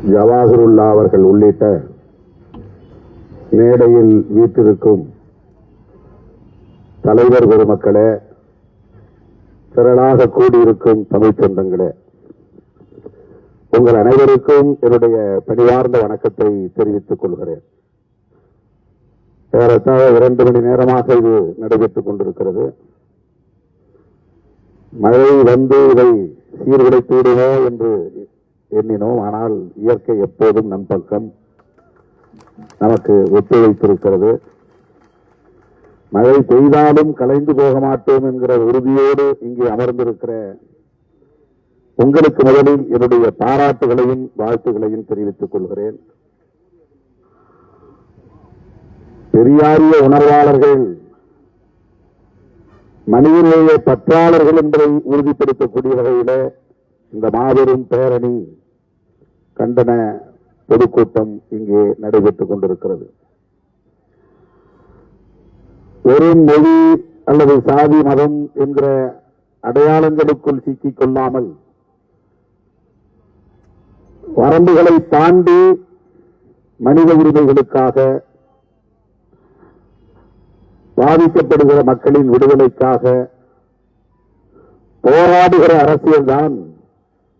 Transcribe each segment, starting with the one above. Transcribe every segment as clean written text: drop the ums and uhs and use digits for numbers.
ஜவாஹிருல்லா அவர்கள் உள்ளிட்ட மேடையில் வீற்றிருக்கும் தலைவர் பெருமக்களே, திரளாக கூடியிருக்கும் தமிழ் சொந்தங்களே, உங்கள் அனைவருக்கும் என்னுடைய பணிவார்ந்த வணக்கத்தை தெரிவித்துக் கொள்கிறேன். ஏறத்தாழ 2 மணி நேரமாக இது நடைபெற்றுக் கொண்டிருக்கிறது. மழை வந்து இதை சீர்குலைத்து விடுமோ என்று எண்ணினோம். ஆனால் இயற்கை எப்போதும் நம் பக்கம் நமக்கு ஒத்துழைத்திருக்கிறது. மழை பெய்தாலும் கலைந்து போக மாட்டோம் என்கிற உறுதியோடு இங்கே அமர்ந்திருக்கிற உங்களுக்கு முதலில் என்னுடைய பாராட்டுகளையும் வாழ்த்துகளையும் தெரிவித்துக் கொள்கிறேன். பெரியாரிய உணர்வாளர்கள், மனிதநேய பற்றாளர்கள் என்பதை உறுதிப்படுத்தக்கூடிய வகையில் இந்த மாபெரும் பேரணி கண்டன பொதுக்கூட்டம் இங்கே நடைபெற்றுக் கொண்டிருக்கிறது. ஒரு மொழி அல்லது சாதி மதம் என்கிற அடையாளங்களுக்குள் சிக்கிக் கொள்ளாமல் வரம்புகளை தாண்டி மனித உரிமைகளுக்காக, பாதிக்கப்படுகிற மக்களின் விடுதலைக்காக போராடுகிற அரசியல்தான்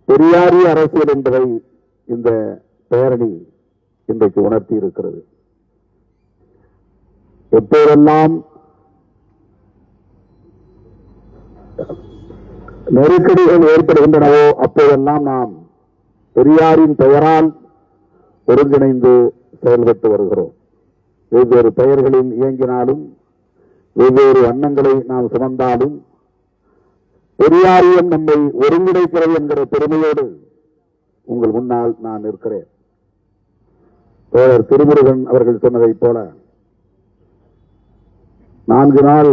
பெரியாரிய அரசியல் என்பதை இந்த பேரணி இன்றைக்கு உணர்த்தி இருக்கிறது. எப்போதெல்லாம் நெருக்கடிகள் ஏற்படுகின்றனவோ அப்போதெல்லாம் நாம் பெரியாரின் பெயரால் ஒருங்கிணைந்து செயல்பட்டு வருகிறோம். வெவ்வேறு பெயர்களில் இயங்கினாலும், வெவ்வேறு வண்ணங்களை நாம் சுமந்தாலும், பெரியாரியம் நம்மை ஒருங்கிணைக்கிறது என்கிற பெருமையோடு உங்கள் முன்னால் நான் இருக்கிறேன். தோழர் திருமுருகன் அவர்கள் சொன்னதைப் போல 4 நாள்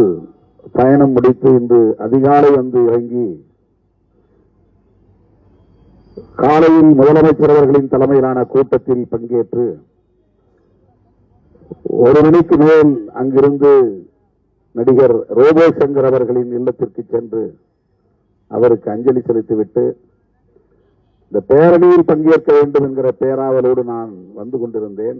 பயணம் முடித்து இன்று அதிகாலை வந்து இறங்கி காலையில் முதலமைச்சர் அவர்களின் தலைமையிலான கூட்டத்தில் பங்கேற்று 1 மணிக்கு மேல் அங்கிருந்து நடிகர் ரோபோ சங்கர் அவர்களின் இல்லத்திற்கு சென்று அவருக்கு அஞ்சலி செலுத்திவிட்டு இந்த பேரணியில் பங்கேற்க வேண்டும் என்கிற பேராவலோடு நான் வந்து கொண்டிருந்தேன்.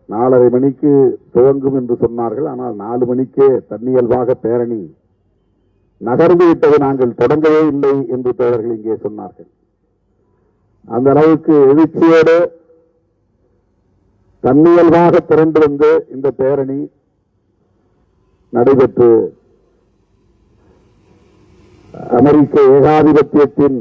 4:30 மணிக்கு துவங்கும் என்று சொன்னார்கள். ஆனால் 4 மணிக்கே தன்னியல்பாக பேரணி நகர்ந்து விட்டது, நாங்கள் தொடங்கவே இல்லை என்று தோழர்கள் இங்கே சொன்னார்கள். அந்த அளவுக்கு எழுச்சியோடு தன்னியல்பாக திரண்டு வந்து இந்த பேரணி நடைபெற்று அமெரிக்க ஏகாதிபத்தியத்தின்